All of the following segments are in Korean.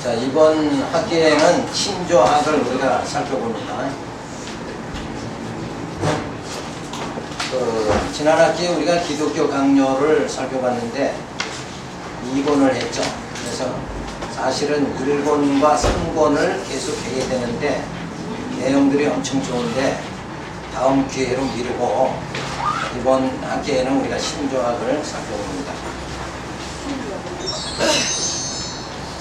자, 이번 학기에는 신조학을 우리가 살펴봅니다. 지난 학기에 우리가 기독교 강요를 살펴봤는데 2권을 했죠. 그래서 사실은 1권과 3권을 계속 해야 되는데 내용들이 엄청 좋은데 다음 기회로 미루고 이번 학기에는 우리가 신조학을 살펴봅니다.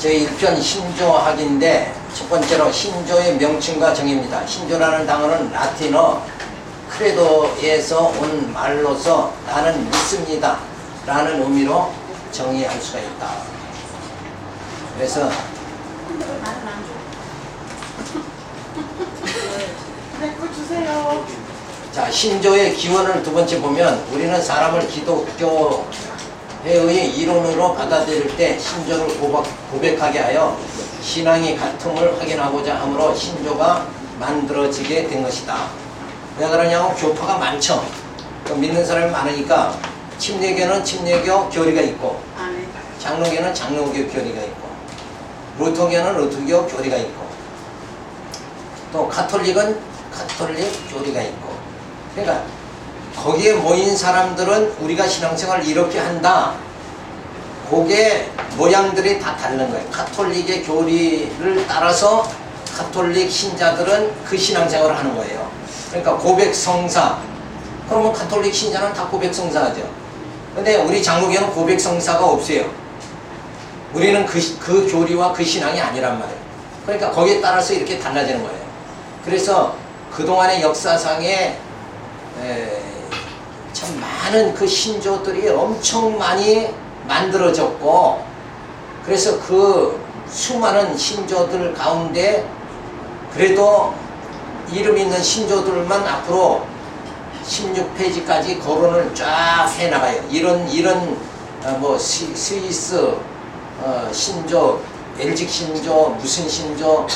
제1편 신조학인데 첫 번째로 신조의 명칭과 정의입니다. 신조라는 단어는 라틴어 크레도에서 온 말로서 나는 믿습니다 라는 의미로 정의할 수가 있다. 그래서 자, 신조의 기원을 두 번째 보면 우리는 사람을 기독교회의 이론으로 받아들일 때 신조를 고백하게 하여 신앙의 같음을 확인하고자 하므로 신조가 만들어지게 된 것이다. 왜 그러냐면 교파가 많죠. 믿는 사람이 많으니까 침례교는 침례교 교리가 있고 장로교는 장로교 교리가 있고 루터교는 루터교 교리가 있고 또 가톨릭은 가톨릭 교리가 있고, 그러니까 거기에 모인 사람들은 우리가 신앙생활을 이렇게 한다. 그게 모양들이 다 다른 거예요. 가톨릭의 교리를 따라서 가톨릭 신자들은 그 신앙생활을 하는 거예요. 그러니까 고백성사, 그러면 가톨릭 신자는 다 고백성사하죠. 근데 우리 장로교는 고백성사가 없어요. 우리는 그 교리와 그 신앙이 아니란 말이에요. 그러니까 거기에 따라서 이렇게 달라지는 거예요. 그래서 그동안의 역사상에 참 많은 그 신조들이 엄청 많이 만들어졌고, 그래서 그 수많은 신조들 가운데 그래도 이름 있는 신조들만 앞으로 16페이지까지 거론을 쫙 해나가요. 이런 뭐 스위스 신조, 엘직 신조, 무슨 신조,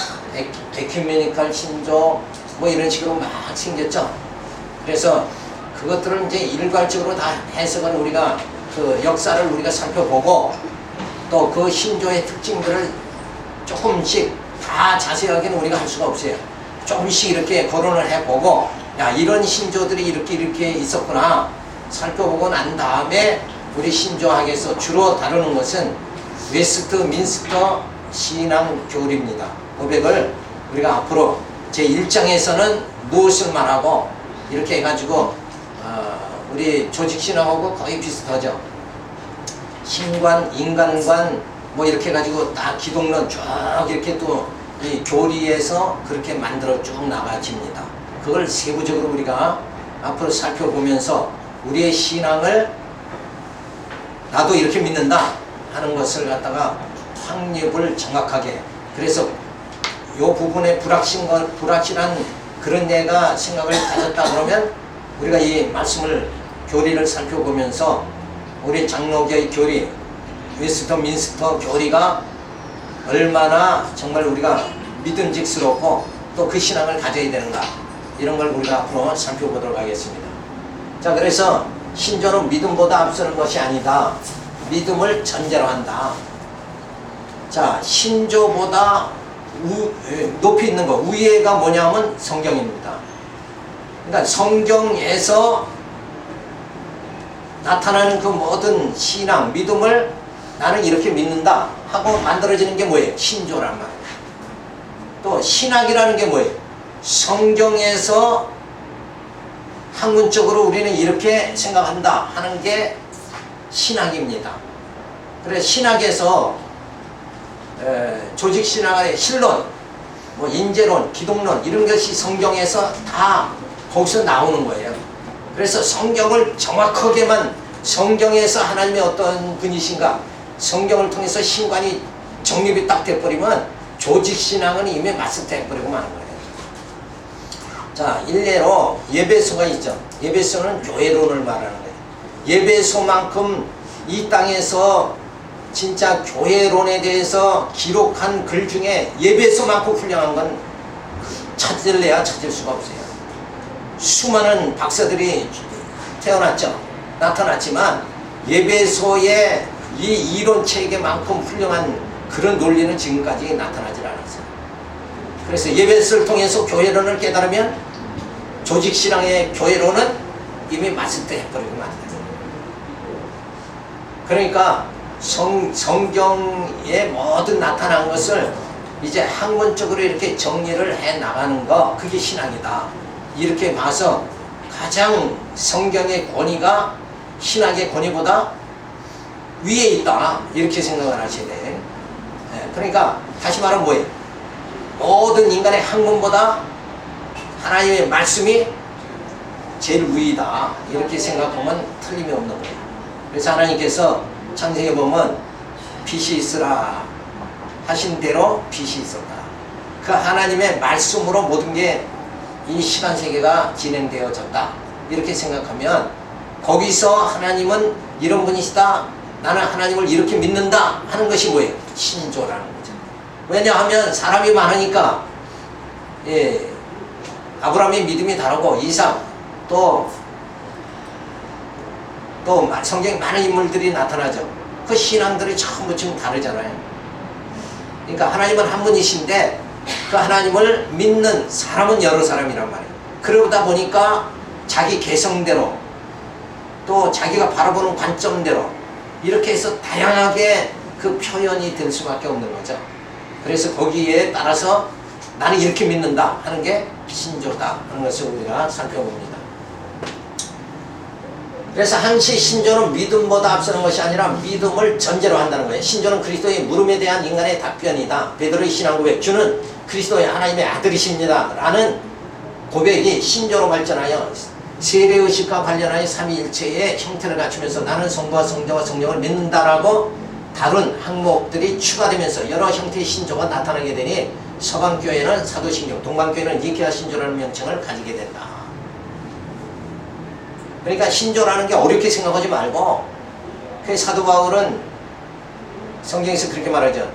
에큐메니컬 신조 뭐 이런 식으로 막 생겼죠. 그래서 그것들을 이제 일괄적으로 다 해석은 우리가 그 역사를 우리가 살펴보고 또 그 신조의 특징들을 조금씩 다 자세하게는 우리가 할 수가 없어요. 조금씩 이렇게 거론을 해보고, 야, 이런 신조들이 이렇게 있었구나 살펴보고 난 다음에 우리 신조학에서 주로 다루는 것은 웨스트민스터 신앙교리입니다. 고백을 우리가 앞으로 제1장에서는 무엇을 말하고 이렇게 해가지고 우리 조직신앙하고 거의 비슷하죠. 신관, 인간관 뭐 이렇게 해가지고 다 기독론 쭉 이렇게 또 이 교리에서 그렇게 만들어 쭉 나가집니다. 그걸 세부적으로 우리가 앞으로 살펴보면서 우리의 신앙을 나도 이렇게 믿는다 하는 것을 갖다가 확립을 정확하게, 그래서 요 부분에 불확실한 그런 데가 생각을 가졌다 그러면 우리가 이 말씀을 교리를 살펴보면서 우리 장로교의 교리, 웨스트민스터 교리가 얼마나 정말 우리가 믿음직스럽고 또 그 신앙을 가져야 되는가, 이런 걸 우리가 앞으로 살펴보도록 하겠습니다. 자, 그래서 신조는 믿음보다 앞서는 것이 아니다. 믿음을 전제로 한다. 자, 신조보다 높이 있는 거, 위에가 뭐냐면 성경입니다. 그러니까 성경에서 나타나는 그 모든 신앙, 믿음을 나는 이렇게 믿는다 하고 만들어지는 게 뭐예요? 신조란 말이에요. 또 신학이라는 게 뭐예요? 성경에서 학문적으로 우리는 이렇게 생각한다 하는 게 신학입니다. 그래서 신학에서 조직신학의 실론, 뭐 인재론, 기독론 이런 것이 성경에서 다 거기서 나오는 거예요. 그래서 성경을 정확하게만, 성경에서 하나님의 어떤 분이신가, 성경을 통해서 신관이 정립이 딱 돼버리면 조직신앙은 이미 마스터해버리고 마는 거예요. 자, 일례로 예배소가 있죠. 예배소는 교회론을 말하는 거예요. 예배소만큼 이 땅에서 진짜 교회론에 대해서 기록한 글 중에 예배소만큼 훌륭한 건 찾을래야 찾을 수가 없어요. 수많은 박사들이 태어났죠. 나타났지만 예배소의 이 이론 체계만큼 훌륭한 그런 논리는 지금까지 나타나질 않았어요. 그래서 예배를 통해서 교회론을 깨달으면 조직신앙의 교회론은 이미 마스터 해버리고 말이에요. 그러니까 성경에 모든 나타난 것을 이제 학문적으로 이렇게 정리를 해 나가는 거, 그게 신학이다. 이렇게 봐서 가장 성경의 권위가 신학의 권위보다 위에 있다. 이렇게 생각을 하셔야 돼. 그러니까 다시 말하면 뭐예요? 모든 인간의 학문보다 하나님의 말씀이 제일 위이다. 이렇게 생각하면 틀림이 없는 거예요. 그래서 하나님께서 창세기에 보면 빛이 있으라 하신 대로 빛이 있었다. 그 하나님의 말씀으로 모든 게 이 시간 세계가 진행되어졌다. 이렇게 생각하면 거기서 하나님은 이런 분이시다. 나는 하나님을 이렇게 믿는다 하는 것이 뭐예요? 신조라는 거죠. 왜냐하면 사람이 많으니까 아브라함의 믿음이 다르고 이삭 또 성경에 많은 인물들이 나타나죠. 그 신앙들이 전부 지금 다르잖아요. 그러니까 하나님은 한 분이신데 그 하나님을 믿는 사람은 여러 사람이란 말이에요. 그러다 보니까 자기 개성대로 또 자기가 바라보는 관점대로 이렇게 해서 다양하게 그 표현이 될 수밖에 없는 거죠. 그래서 거기에 따라서 나는 이렇게 믿는다 하는 게 신조다 하는 것을 우리가 살펴봅니다. 그래서 항시 신조는 믿음보다 앞서는 것이 아니라 믿음을 전제로 한다는 거예요. 신조는 그리스도의 물음에 대한 인간의 답변이다. 베드로의 신앙 고백, 주는 그리스도의 하나님의 아들이십니다 라는 고백이 신조로 발전하여 세례의식과 관련하여 삼위일체의 형태를 갖추면서 나는 성부와 성자와 성령을 믿는다라고 다른 항목들이 추가되면서 여러 형태의 신조가 나타나게 되니 서방교회는 사도신조, 동방교회는 니케아 신조라는 명칭을 가지게 된다. 그러니까 신조라는 게 어렵게 생각하지 말고, 그 사도 바울은 성경에서 그렇게 말하죠.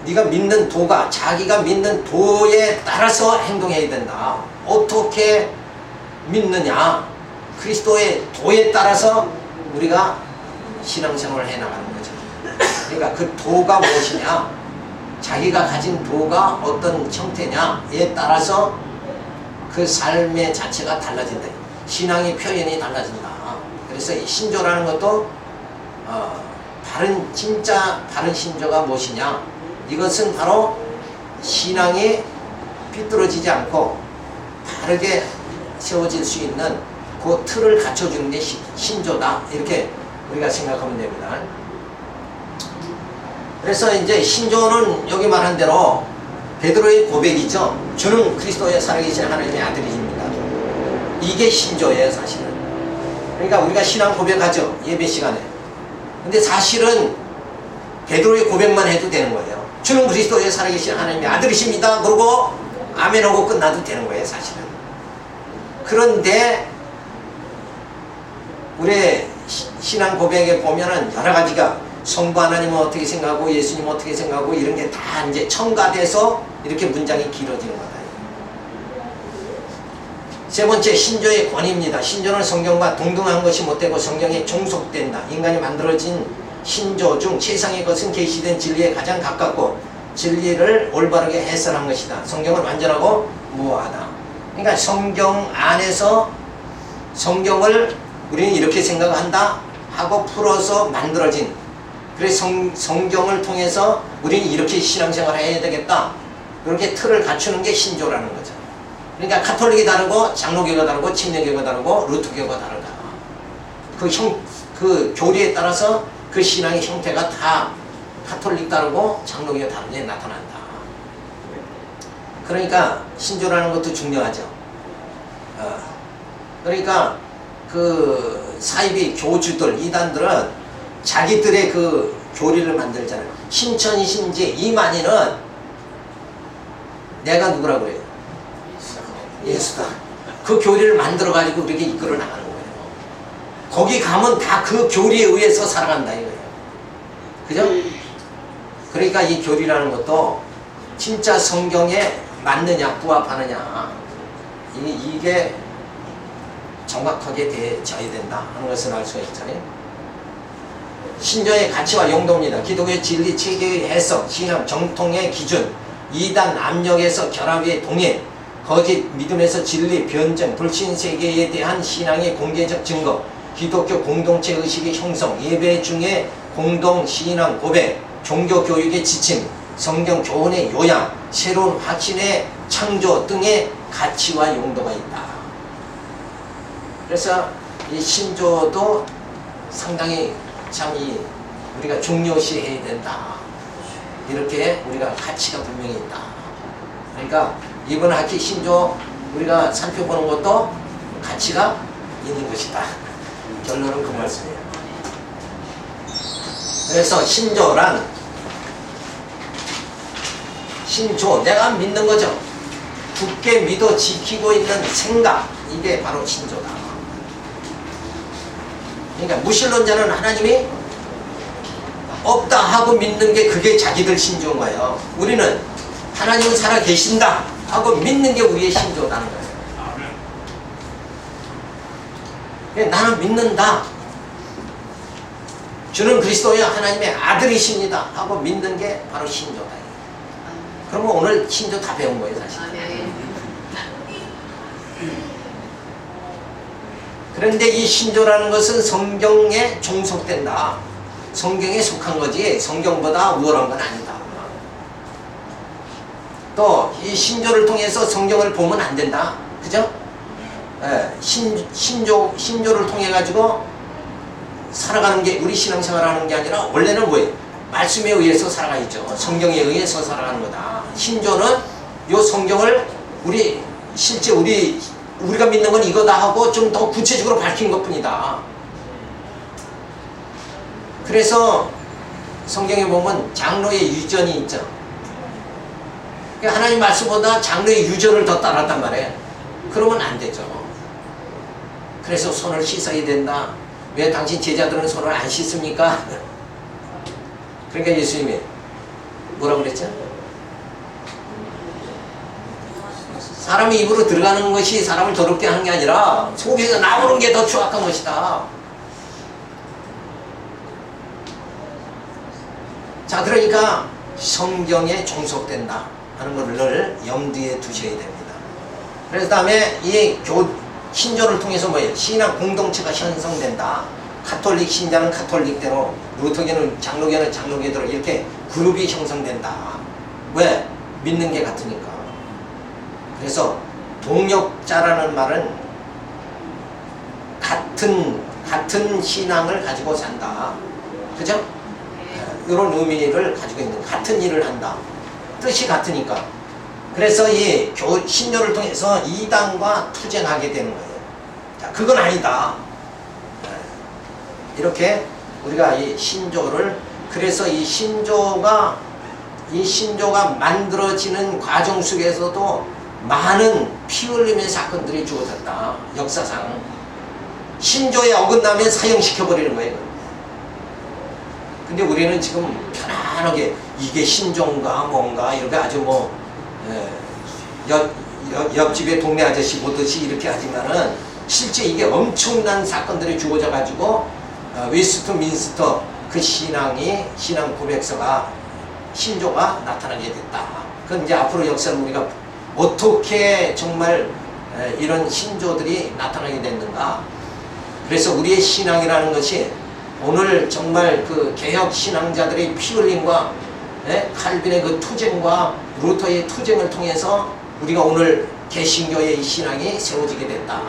네가 믿는 도가, 자기가 믿는 도에 따라서 행동해야 된다. 어떻게 믿느냐? 그리스도의 도에 따라서 우리가 신앙생활을 해나가는 거죠. 그러니까 그 도가 무엇이냐? 자기가 가진 도가 어떤 형태냐에 따라서 그 삶의 자체가 달라진다. 신앙의 표현이 달라진다. 그래서 이 신조라는 것도 진짜 바른 신조가 무엇이냐? 이것은 바로 신앙이 삐뚤어지지 않고 바르게 세워질 수 있는 그 틀을 갖춰주는 게 신조다. 이렇게 우리가 생각하면 됩니다. 그래서 이제 신조는 여기 말한 대로 베드로의 고백이죠. 주는 그리스도의 살아계신 하나님의 아들이십니다. 이게 신조예요, 사실은. 그러니까 우리가 신앙 고백하죠, 예배 시간에. 근데 사실은 베드로의 고백만 해도 되는 거예요. 주는 그리스도의 살아계신 하나님의 아들이십니다. 그러고 아멘하고 끝나도 되는 거예요, 사실은. 그런데 우리의 신앙 고백에 보면은 여러 가지가 성부 하나님은 어떻게 생각하고 예수님은 어떻게 생각하고 이런 게 다 이제 첨가돼서 이렇게 문장이 길어지는 거다. 세 번째, 신조의 권위입니다. 신조는 성경과 동등한 것이 못되고 성경에 종속된다. 인간이 만들어진 신조 중 최상의 것은 계시된 진리에 가장 가깝고 진리를 올바르게 해설한 것이다. 성경은 완전하고 무오하다. 그러니까 성경 안에서 성경을 우리는 이렇게 생각한다 하고 풀어서 만들어진, 그래서 성경을 통해서 우리는 이렇게 신앙생활을 해야 되겠다, 이렇게 틀을 갖추는 게 신조라는 거죠. 그러니까 카톨릭이 다르고 장로교가 다르고 침례교가 다르고 루터교가 다르다. 그 교리에 따라서 그 신앙의 형태가 다 카톨릭 다르고 장로교 다르게 나타난다. 그러니까 신조라는 것도 중요하죠. 그러니까 그 사이비 교주들, 이단들은 자기들의 그 교리를 만들잖아요. 신천이신지 이만희는 내가 누구라고 그래요? 예수다. 그 교리를 만들어가지고 우리에게 이끌어 나가는 거예요. 거기 가면 다 그 교리에 의해서 살아간다 이거예요. 그죠? 그러니까 이 교리라는 것도 진짜 성경에 맞느냐 부합하느냐 이게 정확하게 되어져야 된다 하는 것을 알 수가 있잖아요. 신조의 가치와 용도입니다. 기독교의 진리 체계의 해석, 신앙 정통의 기준, 이단 압력에서 결합의 동의, 거짓 믿음에서 진리 변증, 불신 세계에 대한 신앙의 공개적 증거, 기독교 공동체 의식의 형성, 예배 중에 공동 신앙 고백, 종교 교육의 지침, 성경 교훈의 요양, 새로운 확신의 창조 등의 가치와 용도가 있다. 그래서 이 신조도 상당히 참 우리가 중요시해야 된다. 이렇게 우리가 가치가 분명히 있다. 그러니까 이번 학기 신조 우리가 살펴보는 것도 가치가 있는 것이다. 결론은 그 말씀이에요. 그래서 신조란 신조, 내가 믿는 거죠. 굳게 믿어 지키고 있는 생각, 이게 바로 신조다. 그러니까 무신론자는 하나님이 없다 하고 믿는 게 그게 자기들 신조인 거예요. 우리는 하나님은 살아 계신다 하고 믿는 게 우리의 신조라는 거예요. 나는 믿는다. 주는 그리스도의 하나님의 아들이십니다 하고 믿는 게 바로 신조다. 그러면 오늘 신조 다 배운 거예요, 사실. 그런데 이 신조라는 것은 성경에 종속된다. 성경에 속한 거지 성경보다 우월한 건 아니다. 또 이 신조를 통해서 성경을 보면 안 된다. 그죠? 신조를 통해 가지고 살아가는 게 우리 신앙생활하는 게 아니라 원래는 뭐예요? 말씀에 의해서 살아가야죠. 성경에 의해서 살아가는 거다. 신조는 요 성경을 실제 우리가 믿는 건 이거다 하고 좀 더 구체적으로 밝힌 것 뿐이다. 그래서 성경에 보면 장로의 유전이 있죠. 하나님 말씀보다 장로의 유전을 더 따랐단 말이에요. 그러면 안 되죠. 그래서 손을 씻어야 된다. 왜 당신 제자들은 손을 안 씻습니까? 그러니까 예수님이 뭐라고 그랬죠? 사람이 입으로 들어가는 것이 사람을 더럽게 하는 게 아니라 속에서 나오는 게 더 추악한 것이다. 자, 그러니까 성경에 종속된다 하는 것을 염두에 두셔야 됩니다. 그래서 다음에 이 신조를 통해서 뭐예요? 신앙 공동체가 형성된다. 가톨릭 신자는 가톨릭대로, 루터교는 장로교는 장로교대로 이렇게 그룹이 형성된다. 왜? 믿는 게 같으니까. 그래서 동역자라는 말은 같은 신앙을 가지고 산다. 그죠? 이런 의미를 가지고 있는, 같은 일을 한다. 뜻이 같으니까. 그래서 이 신조를 통해서 이단과 투쟁하게 되는 거예요. 자, 그건 아니다. 이렇게 우리가 이 신조를, 그래서 이 신조가 만들어지는 과정 속에서도 많은 피 흘림의 사건들이 주어졌다. 역사상. 신조에 어긋나면 사형시켜버리는 거예요. 근데 우리는 지금 편안하게 이게 신조인가 뭔가 이렇게 아주 옆집에 동네 아저씨 보듯이 이렇게 하지만은 실제 이게 엄청난 사건들이 주어져 가지고 웨스트민스터 그 신앙 고백서가 신조가 나타나게 됐다. 그건 이제 앞으로 역사를 우리가 어떻게 정말 이런 신조들이 나타나게 됐는가. 그래서 우리의 신앙이라는 것이 오늘 정말 그 개혁 신앙자들의 피 흘림과 칼빈의 그 투쟁과 루터의 투쟁을 통해서 우리가 오늘 개신교의 신앙이 세워지게 됐다.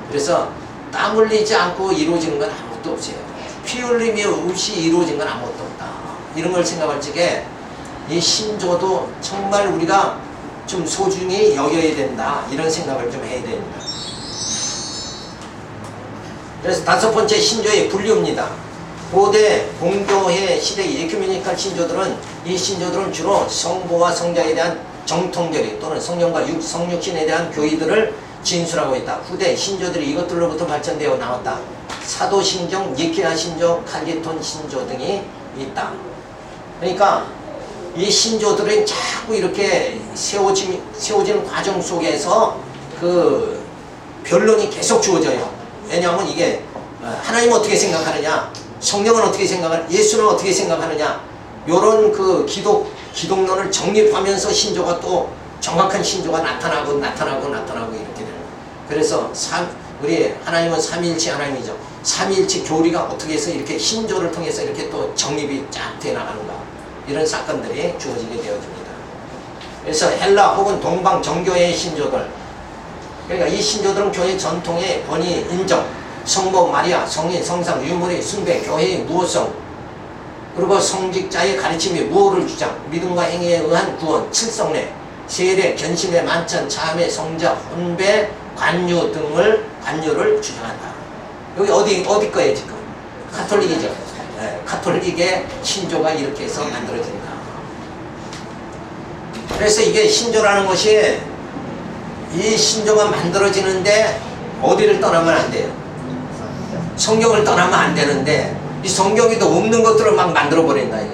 그래서 땀 흘리지 않고 이루어지는 건 아무것도 없어요. 피 흘림이 없이 이루어진 건 아무것도 없다. 이런 걸 생각할 적에 이 신조도 정말 우리가 좀 소중히 여겨야 된다. 이런 생각을 좀 해야 됩니다. 그래서 다섯 번째 신조의 분류입니다. 고대 공교회 시대의 에큐메니컬 신조들은, 이 신조들은 주로 성부와 성자에 대한 정통교리 또는 성령과 성육신에 대한 교의들을 진술하고 있다. 후대 신조들이 이것들로부터 발전되어 나왔다. 사도신종, 니케아 신조, 칼리톤 신조 등이 있다. 그러니까 이 신조들은 자꾸 이렇게 세워지는 과정 속에서 그 변론이 계속 주어져요. 왜냐하면 이게 하나님 어떻게 생각하느냐, 성경은 어떻게 생각하냐, 예수는 어떻게 생각하느냐, 요런 그 기독론을 정립하면서 신조가 또 정확한 신조가 나타나고 이렇게 되는 거예요. 그래서 우리 하나님은 삼위일체 하나님이죠. 삼위일체 교리가 어떻게 해서 이렇게 신조를 통해서 이렇게 또 정립이 쫙 돼 나가는가, 이런 사건들이 주어지게 되어집니다. 그래서 헬라 혹은 동방 정교회의 신조들, 그러니까 이 신조들은 교회 전통의 권위 인정, 성모 마리아, 성인, 성상, 유물의 숭배, 교회의 무호성, 그리고 성직자의 가르침이 무호를 주장, 믿음과 행위에 의한 구원, 칠성례, 세례, 견신례, 만찬, 참회, 성자, 혼배, 관유를 주장한다. 여기 어디 거예요 지금? 카톨릭이죠. 네, 카톨릭의 신조가 이렇게 해서 만들어진다. 그래서 이게 신조라는 것이, 이 신조가 만들어지는데 어디를 떠나면 안 돼요. 성경을 떠나면 안 되는데, 이 성경에도 없는 것들을 막 만들어 버린다 이게.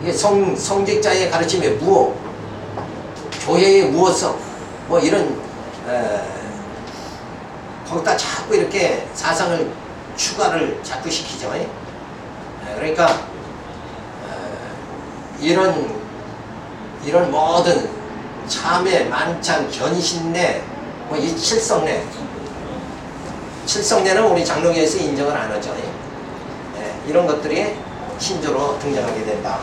이게 성직자의 가르침의 무호, 교회의 무호성, 뭐 이런 거기다 자꾸 이렇게 사상을 추가를 자꾸 시키죠. 그러니까 이런 모든 참회, 만찬, 견신례, 뭐 이 칠성례는 우리 장로교에서 인정을 안 하죠. 이런 것들이 신조로 등장하게 된다.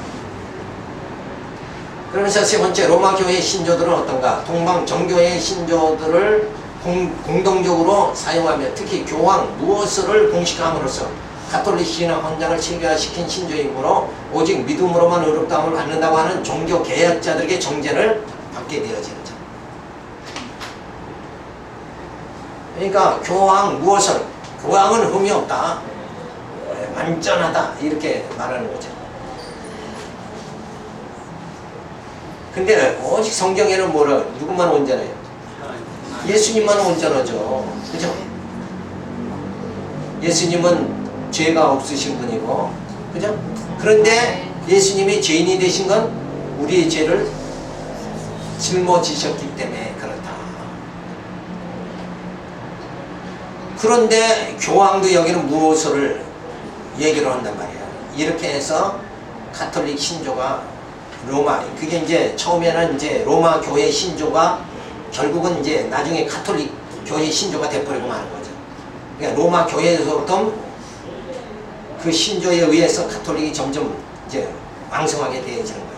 그러면서 세 번째, 로마 교회의 신조들은 어떤가? 동방 정교회의 신조들을 공동적으로 사용하며 특히 교황 무엇을 공식함으로써 가톨릭 신앙 헌장을 체계화시킨 신조이므로 오직 믿음으로만 의롭다함을 받는다고 하는 종교 개혁자들에게 정죄를 받게 되어지는 점. 그러니까 교황 무엇을, 교황은 흠이 없다, 완전하다, 이렇게 말하는 거죠. 근데 오직 성경에는 누구만 온전해요? 예수님만 온전하죠. 그죠? 예수님은 죄가 없으신 분이고, 그죠? 그런데 예수님이 죄인이 되신 건 우리의 죄를 짊어지셨기 때문에 그렇다. 그런데 교황도 여기는 무엇을 얘기를 한단 말이에요. 이렇게 해서 가톨릭 신조가 그게 이제 처음에는 이제 로마 교회 신조가 결국은 이제 나중에 가톨릭 교회 신조가 돼버리고 마는 거죠. 그러니까 로마 교회에서부터 그 신조에 의해서 가톨릭이 점점 이제 왕성하게 되어지는 거예요.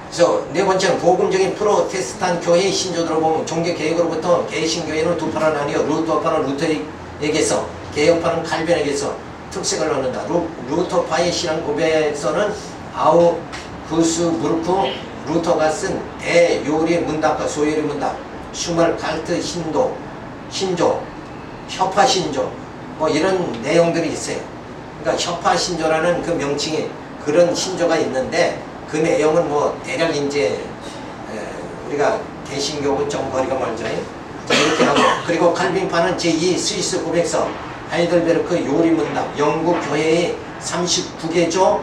그래서 네 번째는 복음적인 프로테스탄 교회의 신조들을 보면 종교 개혁으로부터 개신교회는 두 파로 나뉘어 루터파는 루터에게서, 개혁파는 칼빈에게서 특색을 얻는다. 루터파의 신앙 고백서는 아우구스부르크 루터가 쓴 대요리 문답과 소요리 문답, 슈말칼트 신조, 협파 신조, 뭐 이런 내용들이 있어요. 그러니까 협파 신조라는 그 명칭이, 그런 신조가 있는데 그 내용은 뭐 대략 이제 우리가 개신교하고 좀 거리가 멀죠. 이렇게 하고, 그리고 칼빈파는 제2 스위스 고백서, 하이델베르크 요리문답, 영국 교회의 39개조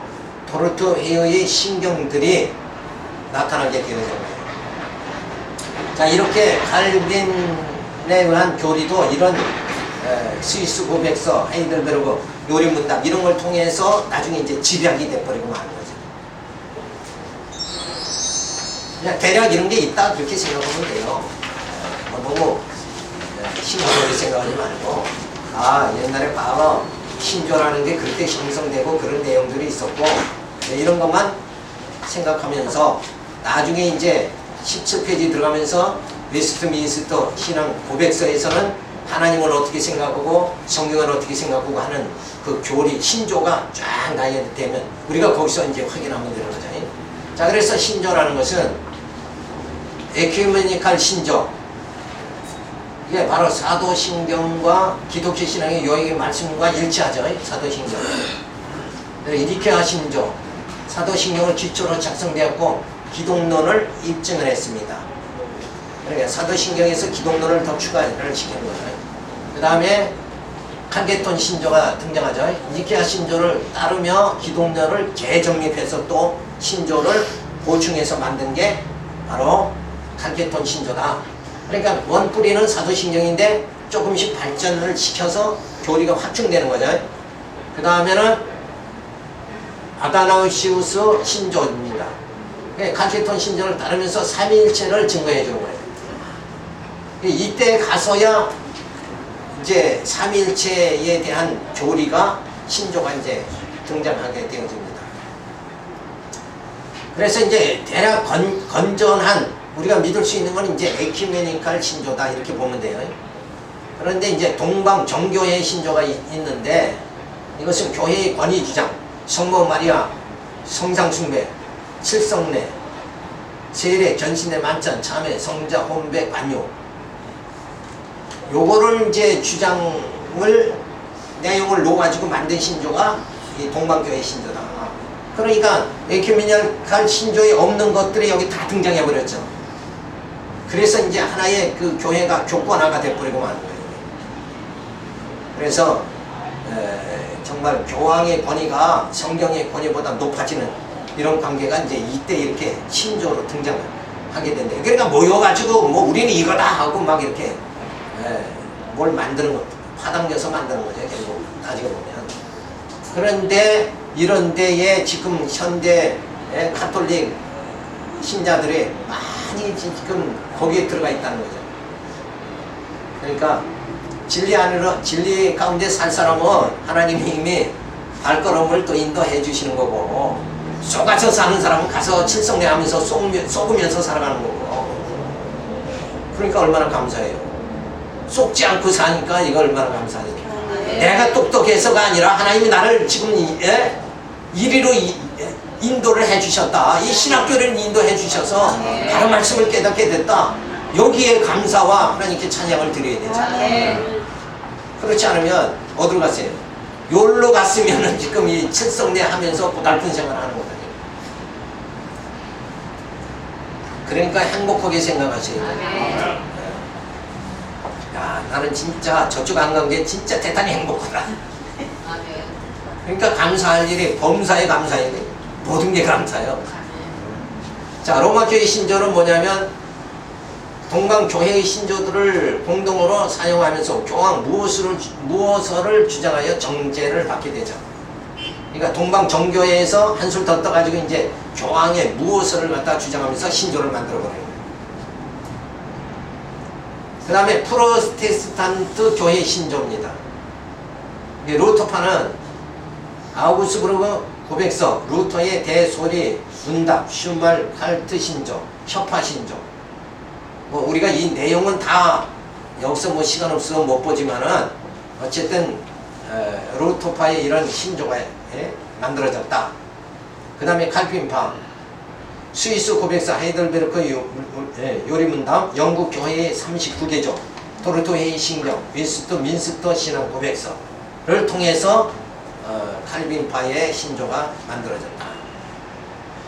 도르트 회의의 신경들이 나타나게 되는 거예요. 자, 이렇게 칼빈에 의한 교리도 이런 스위스 고백서, 하이델베르크 요리문답 이런 걸 통해서 나중에 이제 집약이 돼버리고 마는 거죠. 그냥 대략 이런 게 있다, 그렇게 생각하면 돼요. 너무 신조를 생각하지 말고, 옛날에 과거 신조라는 게 그렇게 형성되고 그런 내용들이 있었고, 이런 것만 생각하면서 나중에 이제 17페이지 들어가면서 웨스트민스터 신앙 고백서에서는 하나님을 어떻게 생각하고 성경을 어떻게 생각하고 하는 그 교리, 신조가 쫙 나열되면 우리가 거기서 이제 확인하면 되는 거잖아요. 자, 그래서 신조라는 것은 에큐메니칼 신조, 이게 바로 사도신경과 기독교 신앙의 요약의 말씀과 일치하죠. 사도신경. 니케아 신조, 사도신경을 기초로 작성되었고 기독론을 입증을 했습니다. 그러니까 사도신경에서 기독론을 더 추가를 시킨 거죠. 그 다음에 칼게톤 신조가 등장하죠. 니케아 신조를 따르며 기독론을 재정립해서 또 신조를 보충해서 만든 게 바로 칼게톤 신조다. 그러니까 원뿌리는 사도신경인데 조금씩 발전을 시켜서 교리가 확증되는 거죠. 그 다음에는 아다나우시우스 신조입니다. 칼케톤 신조를 따르면서 삼위일체를 증거해 주는 거예요. 이때 가서야 이제 삼위일체에 대한 교리가 신조가 이제 등장하게 되어집니다. 그래서 이제 대략 건전한 우리가 믿을 수 있는 건 이제 에큐메니칼 신조다 이렇게 보면 돼요. 그런데 이제 동방 정교회의 신조가 있는데 이것은 교회의 권위 주장, 성모 마리아, 성상 숭배, 칠성례, 세례, 견신의 만찬, 참회, 성자, 혼배, 관요. 요거를 이제 주장을 내용을 놓아가지고 만든 신조가 이 동방교회 신조다. 그러니까 에큐메니칼 신조에 없는 것들이 여기 다 등장해 버렸죠. 그래서 이제 하나의 그 교회가 교권화가 돼버리고 마는 거예요. 그래서 정말 교황의 권위가 성경의 권위보다 높아지는 이런 관계가 이제 이때 이렇게 신조로 등장하게 된대요. 그러니까 모여가지고 뭐 우리는 이거다 하고 막 이렇게 뭘 만드는 거, 파당겨서 만드는 거죠. 결국 따지고 보면. 그런데 이런 데에 지금 현대 카톨릭 신자들이 많이 지금 거기에 들어가 있다는 거죠. 그러니까 진리 가운데 살 사람은 하나님이 이미 발걸음을 또 인도해 주시는 거고, 속아서 사는 사람은 가서 칠성례 하면서 속으면서 살아가는 거고. 그러니까 얼마나 감사해요. 속지 않고 사니까 이거 얼마나 감사해요. 내가 똑똑해서가 아니라 하나님이 나를 지금 이리로 인도를 해주셨다. 이 신학교를 인도해 주셔서 바로 말씀을 깨닫게 됐다. 여기에 감사와 하나님께 찬양을 드려야 되잖아요. 그렇지 않으면 어디로 갔어요? 요로 갔으면은 지금 이 칠성례 하면서 고달픈 생활을 하는 거거든요. 그러니까 행복하게 생각하셔야 돼요. 야, 나는 진짜 저쪽 안 간 게 진짜 대단히 행복하다. 그러니까 감사할 일이 범사에 감사해야 돼요. 모든 게 감사해요. 자, 로마교회 신조는 뭐냐면 동방교회의 신조들을 공동으로 사용하면서 교황 무엇을 주장하여 정죄를 받게 되죠. 그러니까 동방정교회에서 한술 더 떠가지고 이제 교황의 무엇을 갖다 주장하면서 신조를 만들어버려요. 그 다음에 프로테스탄트 교회 신조입니다. 루터파는 아우구스부르크 고백서, 루터의 대소리, 문답, 슈말, 칼트 신조, 협파 신조. 뭐 우리가 이 내용은 다 여기서 뭐 시간 없어서 못 보지만은 어쨌든 루터파의 이런 신조가 만들어졌다. 그 다음에 칼빈파, 스위스 고백서, 하이델베르크 요리문답, 영국 교회의 39개조, 토르토 회의 신경, 민스터 신앙 고백서를 통해서 칼빈파의 신조가 만들어졌다.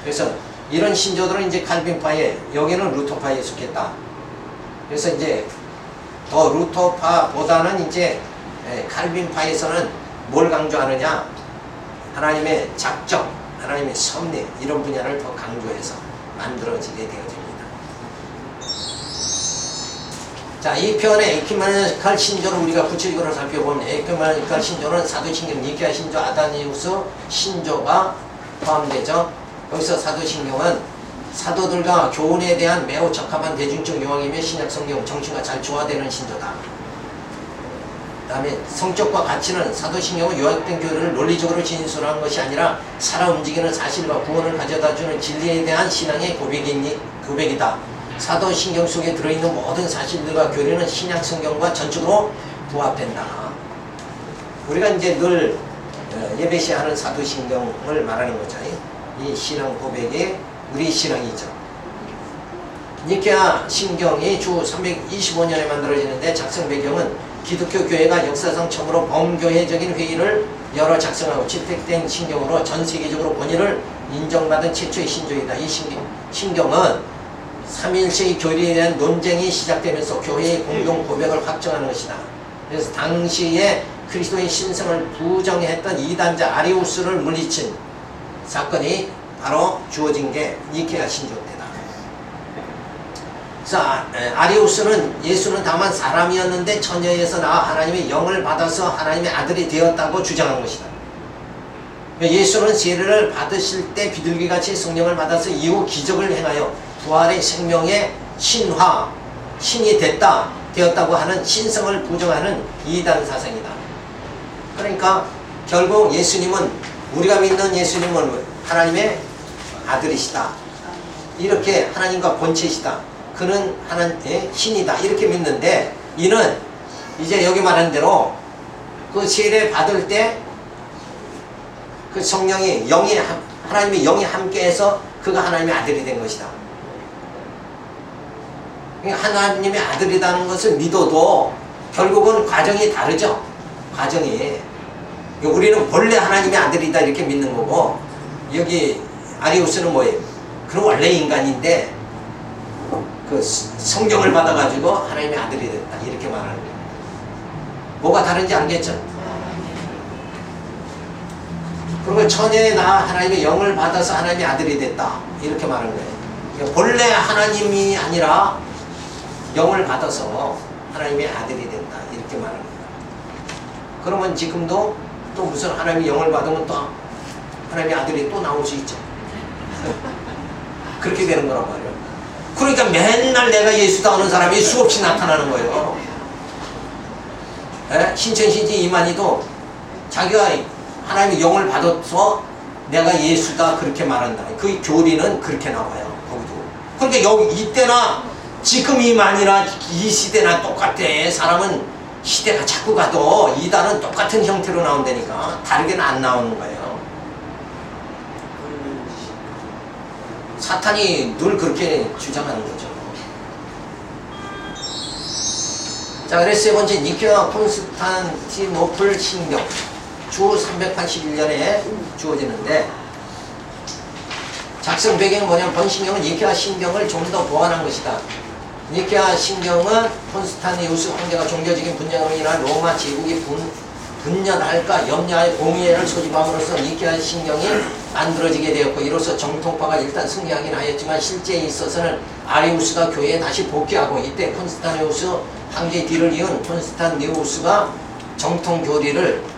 그래서 이런 신조들은 이제 칼빈파에, 여기는 루터파에 속했다. 그래서 이제 더 루터파보다는 이제 칼빈파에서는 뭘 강조하느냐? 하나님의 작정, 하나님의 섭리, 이런 분야를 더 강조해서 만들어지게 되어집니다. 자, 이 편의 에큐메니칼 신조를 우리가 구체적으로 살펴보면, 에큐메니칼 신조는 사도신경, 니케아 신조, 아다니우스 신조가 포함되죠. 여기서 사도신경은 사도들과 교훈에 대한 매우 적합한 대중적 요약이며 신약성경 정신과 잘 조화되는 신조다. 그 다음에 성격과 가치는 사도신경은 요약된 교리를 논리적으로 진술한 것이 아니라 살아 움직이는 사실과 구원을 가져다주는 진리에 대한 신앙의 고백이다. 사도신경 속에 들어있는 모든 사실들과 교리는 신약성경과 전적으로 부합된다. 우리가 이제 늘 예배시 하는 사도신경을 말하는 거죠. 이 신앙 고백이 우리 신앙이죠. 니케아 신경이 주 325년에 만들어지는데 작성 배경은 기독교 교회가 역사상 처음으로 범교회적인 회의를 열어 작성하고 채택된 신경으로 전 세계적으로 권위를 인정받은 최초의 신조이다. 이 신경은 삼위일체의 교리에 대한 논쟁이 시작되면서 교회의 공동 고백을 확정하는 것이다. 그래서 당시에 그리스도의 신성을 부정했던 이단자 아리우스를 물리친 사건이 바로 주어진 게 니케아 신조 때다. 그래서 아리우스는 예수는 다만 사람이었는데 처녀에서 나와 하나님의 영을 받아서 하나님의 아들이 되었다고 주장한 것이다. 예수는 세례를 받으실 때 비둘기같이 성령을 받아서 이후 기적을 행하여 부활의 생명의 신이 되었다고 하는 신성을 부정하는 이단 사상이다. 그러니까 결국 예수님은, 우리가 믿는 예수님은 하나님의 아들이시다. 이렇게 하나님과 본체시다. 그는 하나님의 신이다. 이렇게 믿는데, 이는 이제 여기 말한 대로 그 세례 받을 때 그 성령이 하나님의 영이 함께해서 그가 하나님의 아들이 된 것이다. 하나님의 아들이라는 것을 믿어도 결국은 과정이 다르죠. 과정이. 우리는 본래 하나님의 아들이다 이렇게 믿는 거고, 여기 아리우스는 뭐예요? 그는 원래 인간인데 그 성경을 받아가지고 하나님의 아들이 됐다 이렇게 말하는 거예요. 뭐가 다른지 알겠죠? 그리고 처녀에 나 하나님의 영을 받아서 하나님의 아들이 됐다 이렇게 말하는 거예요. 그러니까 본래 하나님이 아니라 영을 받아서 하나님의 아들이 된다 이렇게 말하는 거예요. 그러면 지금도 또 무슨 하나님의 영을 받으면 또 하나님의 아들이 또 나올 수 있죠. 그렇게 되는 거란 말이에요. 그러니까 맨날 내가 예수다 하는 사람이 수없이 나타나는 거예요. 신천신지 이만희도 자기가 하나님의 영을 받아서 내가 예수다 그렇게 말한다. 그 교리는 그렇게 나와요. 거기도. 그러니까 여기 이때나 지금 이만이나 이 시대나 똑같아. 사람은 시대가 자꾸 가도 이단은 똑같은 형태로 나온다니까 다르게는 안 나오는 거예요. 사탄이 늘 그렇게 주장하는 거죠. 자, 그래서 세 번째 니케아 콘스탄티노플 신경 주 381년에 주어지는데, 작성 배경은 뭐냐면 번신경은 니케아 신경을 좀 더 보완한 것이다. 니케아 신경은 콘스탄티우스 황제가 종교적인 분쟁으로 인한 로마 제국이 분열할까 염려하여 공의회를 소집함으로써 니케아 신경이 만들어지게 되었고, 이로써 정통파가 일단 승리하긴 하였지만 실제에 있어서는 아리우스가 교회에 다시 복귀하고, 이때 콘스탄티우스 황제의 뒤를 이은 콘스탄티우스가 정통 교리를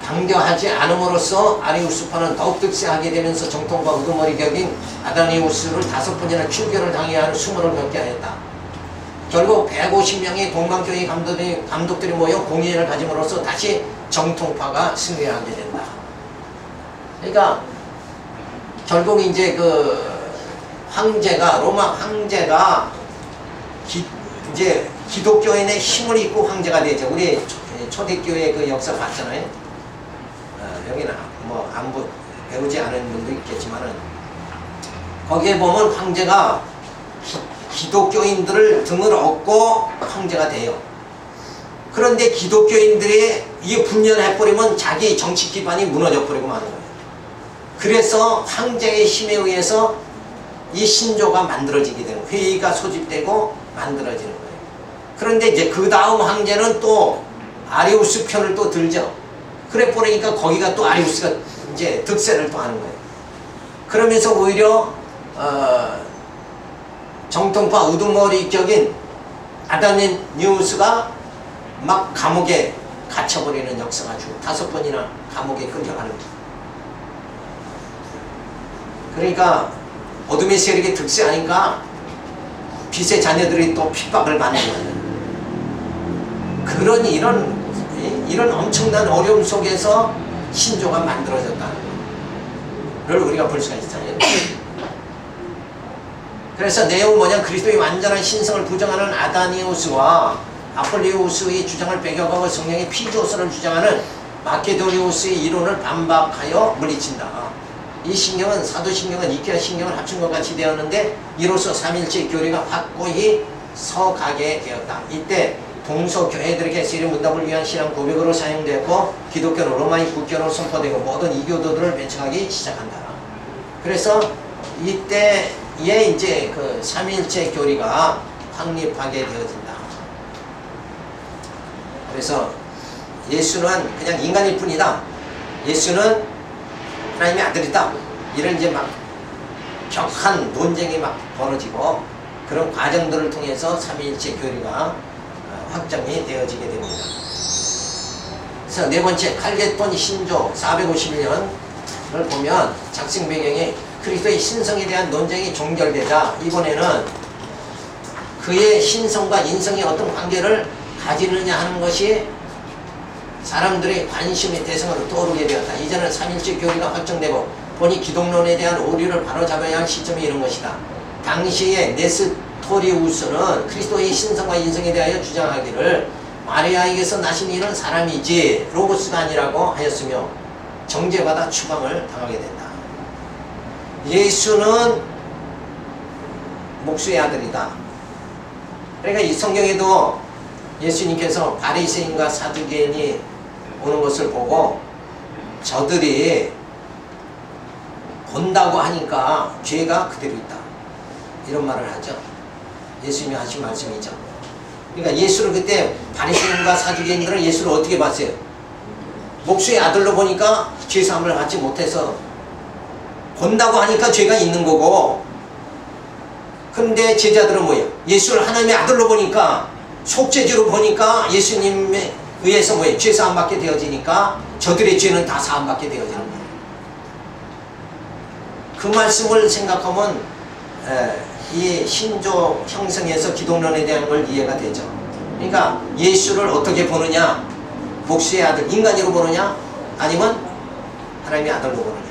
강경하지 않음으로써 아리우스파는 더욱 득세하게 되면서 정통과 우두머리 격인 아다니우스를 5번이나 출교를 당해야 하는 수모를 겪게 하였다. 결국 150명의 동방교회 감독들이 모여 공의회를 가짐으로써 다시 정통파가 승리하게 된다. 그러니까 결국 이제 그 로마 황제가 이제 기독교인의 힘을 입고 황제가 되죠. 우리 초대교회 그 역사 봤잖아요. 여기는 뭐 안 배우지 않은 분도 있겠지만은, 거기에 보면 황제가 기독교인들을 등을 업고 황제가 돼요. 그런데 기독교인들이 이게 분열해버리면 자기 정치 기반이 무너져버리고 마는 거예요. 그래서 황제의 힘에 의해서 이 신조가 만들어지게 되는 거예요. 회의가 소집되고 만들어지는 거예요. 그런데 이제 그 다음 황제는 또 아리우스 편을 또 들죠. 그래 보니까 거기가 또 아리우스가 이제 득세를 또 하는 거예요. 그러면서 오히려 정통파 우두머리 격인 아다니우스가 막 감옥에 갇혀버리는 역사가 5번이나 감옥에 끌려가는 거예요. 그러니까 어둠의 세력이 득세하니까 빛의 자녀들이 또 핍박을 받는 거예요. 이런 엄청난 어려움 속에서 신조가 만들어졌다는 걸 우리가 볼 수가 있잖아요. 그래서 내용은 뭐냐, 그리스도의 완전한 신성을 부정하는 아다니우스와 아폴리우스의 주장을 배격하고 성령의 피조선을 주장하는 마케도니우스의 이론을 반박하여 물리친다. 이 신경은 사도신경은 니케아 신경을 합친 것 같이 되었는데, 이로써 삼일체 교리가 확고히 서가게 되었다. 이때 동서교회들에게 세례 문답을 위한 신앙 고백으로 사용되었고, 기독교는 로마의 국교로 선포되고 모든 이교도들을 배척하기 시작한다. 그래서 이때에 이제 그 삼일체 교리가 확립하게 되어진다. 그래서 예수는 그냥 인간일 뿐이다. 예수는 하나님의 아들이다. 이런 이제 막 격한 논쟁이 막 벌어지고, 그런 과정들을 통해서 삼위일체 교리가 확정이 되어지게 됩니다. 그래서 네 번째, 칼게돈 신조 451년을 보면 작성 배경이 그리스도의 신성에 대한 논쟁이 종결되자 이번에는 그의 신성과 인성이 어떤 관계를 가지느냐 하는 것이 사람들의 관심의 대상으로 떠오르게 되었다. 이제는 삼일체 교리가 확정되고 보니 기독론에 대한 오류를 바로잡아야 할 시점이 이런 것이다. 당시에 네스토리우스는 그리스도의 신성과 인성에 대하여 주장하기를 마리아에게서 나신 이는 사람이지 로고스가 아니라고 하였으며 정죄받아 추방을 당하게 된다. 예수는 목수의 아들이다. 그러니까 이 성경에도 예수님께서 바리새인과 사두개인이 오는 것을 보고 저들이 본다고 하니까 죄가 그대로 있다. 이런 말을 하죠. 예수님이 하신 말씀이죠. 그러니까 예수를 그때 바리새인과 사두개인들은 예수를 어떻게 봤어요? 목수의 아들로 보니까 죄사함을 받지 못해서 본다고 하니까 죄가 있는 거고, 근데 제자들은 뭐예요? 예수를 하나님의 아들로 보니까 속죄죄로 보니까 예수님에 의해서 뭐예요? 죄사함 받게 되어지니까 저들의 죄는 다 사함 받게 되어지는 거예요. 그 말씀을 생각하면 이 신조 형성에서 기독론에 대한 걸 이해가 되죠. 그러니까 예수를 어떻게 보느냐? 목수의 아들, 인간으로 보느냐? 아니면 하나님의 아들로 보느냐?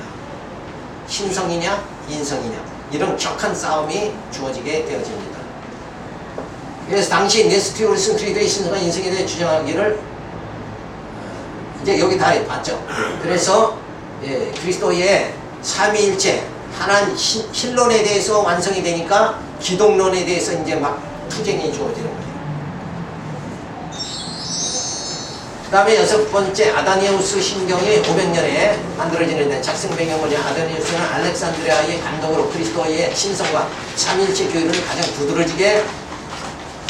신성이냐? 인성이냐? 이런 격한 싸움이 주어지게 되어집니다. 그래서 당시 네스토리우스는 그리스도의 신성과 인성에 대해 주장하기를 이제 여기 다 봤죠. 그래서 그리스도의 삼위일체 하나님 신론에 대해서 완성이 되니까 기독론에 대해서 이제 막 투쟁이 주어지는 거예요. 그 다음에 여섯 번째, 아다니우스 신경이 500년에 만들어지는데 작성 배경은 아다니우스는 알렉산드리아의 감독으로 그리스도의 신성과 삼위일체 교리를 가장 두드러지게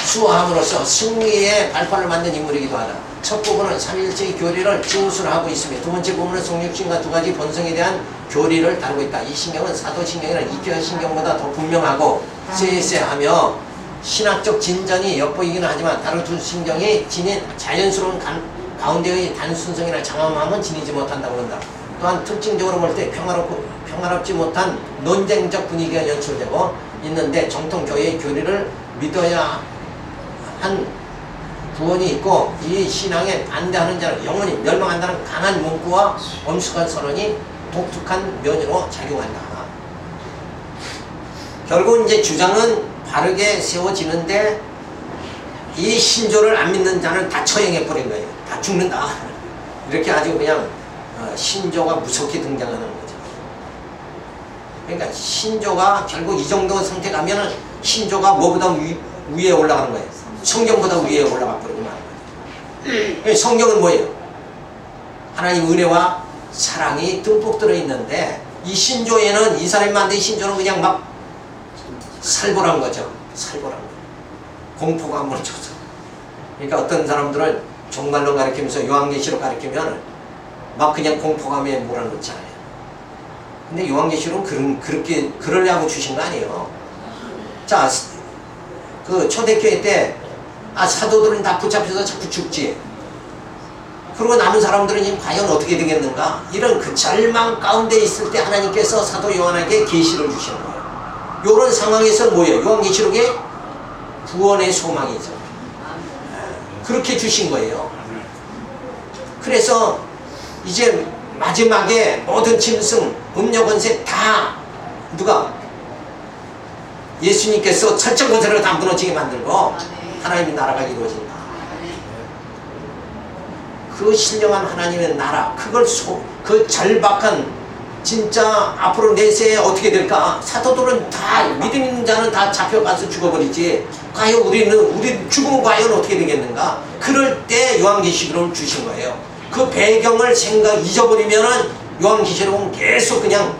수호함으로써 승리의 발판을 만든 인물이기도 하다. 첫 부분은 삼위일체의 교리를 진술하고 있으며 두 번째 부분은 성육신과 두 가지 본성에 대한 교리를 다루고 있다. 이 신경은 사도신경이나 이편 신경보다 더 분명하고 쎄쎄하며 신학적 진전이 엿보이기는 하지만 다른 두 신경이 지닌 자연스러운 가운데의 단순성이나 장엄함은 지니지 못한다고 한다. 또한 특징적으로 볼 때 평화롭지 못한 논쟁적 분위기가 연출되고 있는데 정통 교회의 교리를 믿어야 한 구원이 있고 이 신앙에 반대하는 자는 영원히 멸망한다는 강한 문구와 엄숙한 선언이 독특한 면으로 작용한다. 결국 이제 주장은 바르게 세워지는데 이 신조를 안 믿는 자는 다 처형해버린 거예요. 다 죽는다. 이렇게 아주 그냥 신조가 무섭게 등장하는 거죠. 그러니까 신조가 결국 이 정도 상태 가면은 신조가 뭐보다 위에 올라가는 거예요. 성경보다 위에 올라가 버리고 마는 거예요. 성경은 뭐예요? 하나님 은혜와 사랑이 듬뿍 들어있는데 이 신조에는 이 사람이 만든 신조는 그냥 막 살벌한 거죠. 살벌한 거. 공포감을 줘서. 그러니까 어떤 사람들은 종말론 가르치면서 요한계시록 가르치면 막 그냥 공포감에 몰아넣잖아요. 근데 요한계시록은 그렇게 그러려고 주신 거 아니에요. 자, 그 초대교회 때 사도들은 다 붙잡혀서 자꾸 죽지. 그리고 남은 사람들은 지금 과연 어떻게 되겠는가? 이런 그 절망 가운데 있을 때 하나님께서 사도 요한에게 계시를 주시는 거예요. 이런 상황에서 뭐예요? 요한계시록의 구원의 소망이죠. 그렇게 주신 거예요. 그래서 이제 마지막에 모든 짐승, 음녀 권세 다 누가? 예수님께서 철저 권세를 다 무너지게 만들고 하나님의 나라가 이루어진다. 그 신령한 하나님의 나라, 그 절박한 진짜 앞으로 내세에 어떻게 될까? 사도들은 다 믿음 있는 자는 다 잡혀가서 죽어버리지. 과연 우리 죽으면 과연 어떻게 되겠는가? 그럴 때 요한계시록을 주신 거예요. 그 배경을 잊어버리면은 요한계시록은 계속 그냥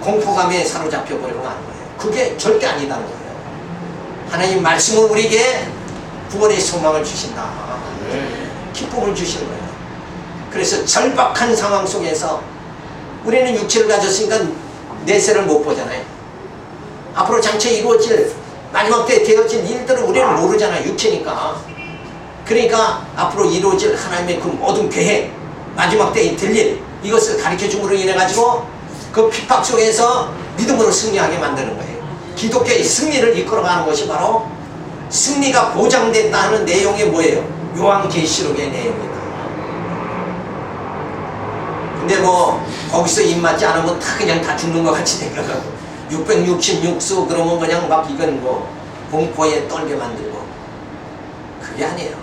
공포감에 사로잡혀 버리고 가는 거예요. 그게 절대 아니다는 거예요. 하나님 말씀은 우리에게 구원의 소망을 주신다. 기쁨을 주시는 거예요. 그래서 절박한 상황 속에서 우리는 육체를 가졌으니까 내세를 못 보잖아요. 앞으로 장차 이루어질 마지막 때 되어질 일들을 우리는 모르잖아요. 육체니까. 그러니까 앞으로 이루어질 하나님의 그 모든 계획, 마지막 때에 들릴 이것을 가르쳐 줌으로 인해 가지고 그 핍박 속에서 믿음으로 승리하게 만드는 거예요. 기독교의 승리를 이끌어가는 것이 바로 승리가 보장됐다 하는 내용이 뭐예요? 요한계시록의 내용이다. 근데 뭐 거기서 입맞지 않으면 다 그냥 다 죽는 것 같이 생각하고 666수 그러면 그냥 막 이건 뭐 공포에 떨게 만들고 그게 아니에요.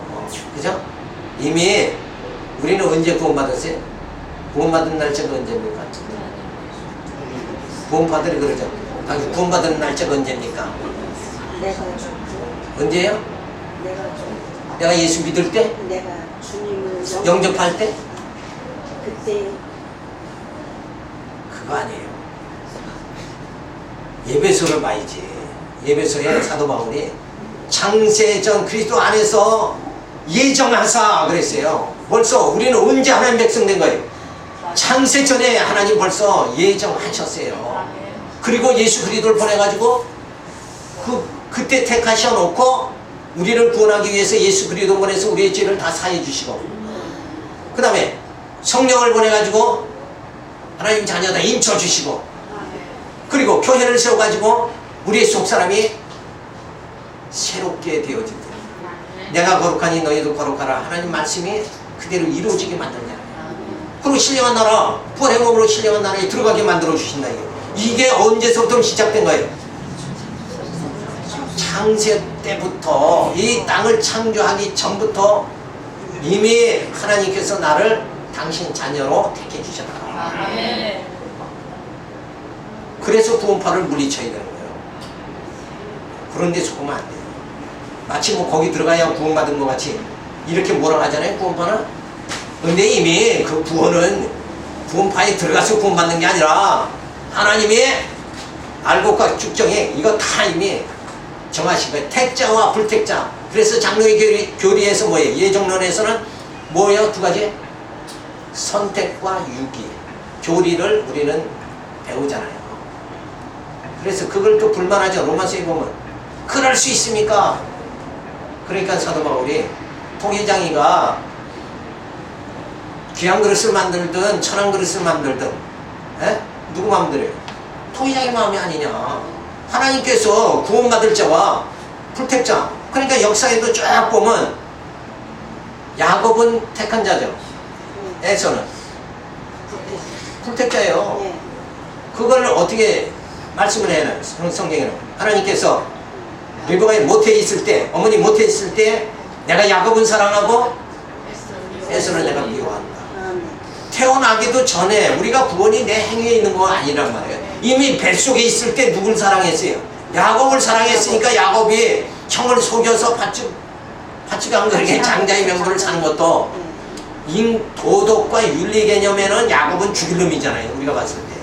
그죠? 이미 우리는 언제 구원받았어요? 구원받은 날짜가 언제입니까? 구원받으리 그러죠. 당신 구원받은 날짜가 언제입니까? 언제예요? 내가 예수 믿을 때? 내가 주님을 영접할 때? 그때 그거 아니에요. 예배소를 봐야지. 예배소에 사도 바울이 창세전 그리스도 안에서 예정하사 그랬어요. 벌써 우리는 언제 하나님 백성 된 거예요? 창세전에 하나님 벌써 예정하셨어요. 그리고 예수 그리스도를 보내가지고 그때 택하셔 놓고 우리를 구원하기 위해서 예수 그리스도 보내서 우리의 죄를 다 사해 주시고 그 다음에 성령을 보내가지고 하나님 자녀다 인쳐 주시고 그리고 교회를 세워가지고 우리의 속사람이 새롭게 되어질 때 내가 거룩하니 너희도 거룩하라 하나님 말씀이 그대로 이루어지게 만들잖아요. 그리고 신령한 나라 부활의 몸으로 신령한 나라에 들어가게 만들어 주신다. 이게 언제서부터 시작된 거예요? 창세 때부터 이 땅을 창조하기 전부터 이미 하나님께서 나를 당신 자녀로 택해 주셨다. 그래서 구원파를 물리쳐야 되는 거예요. 그런데 속으면 안 돼요. 마치 뭐 거기 들어가야 구원받은 것 같이 이렇게 뭐라 하잖아요. 구원파는. 근데 이미 그 구원은 구원파에 들어가서 구원받는 게 아니라 하나님이 알곡과 쭉정에 이거 다 이미 정하신 거예요. 택자와 불택자. 그래서 장로의 교리에서 뭐예요? 예정론에서는 뭐예요? 두 가지? 선택과 유기. 교리를 우리는 배우잖아요. 그래서 그걸 또 불만하죠. 로마서에 보면 그럴 수 있습니까? 그러니까 사도 바울이 통일장이가 귀한 그릇을 만들든 천한 그릇을 만들든 누구 마음대로요? 통일장의 마음이 아니냐. 하나님께서 구원받을 자와 불택자. 그러니까 역사에도 쫙 보면 야곱은 택한 자죠. 에서는 불택자예요. 그걸 어떻게 말씀을 해요? 성경에는 하나님께서 리브가에 모태에 있을 때 어머니 모태에 있을 때 내가 야곱은 사랑하고 에서는 내가 미워한다. 태어나기도 전에 우리가 구원이 내 행위에 있는 건 아니란 말이에요. 이미 뱃속에 있을 때 누굴 사랑했어요? 야곱을 사랑했으니까 야곱이 형을 속여서 팥죽한 그렇게 장자의 명분을 사는 것도 도덕과 윤리 개념에는 야곱은 죽일 놈이잖아요. 우리가 봤을 때.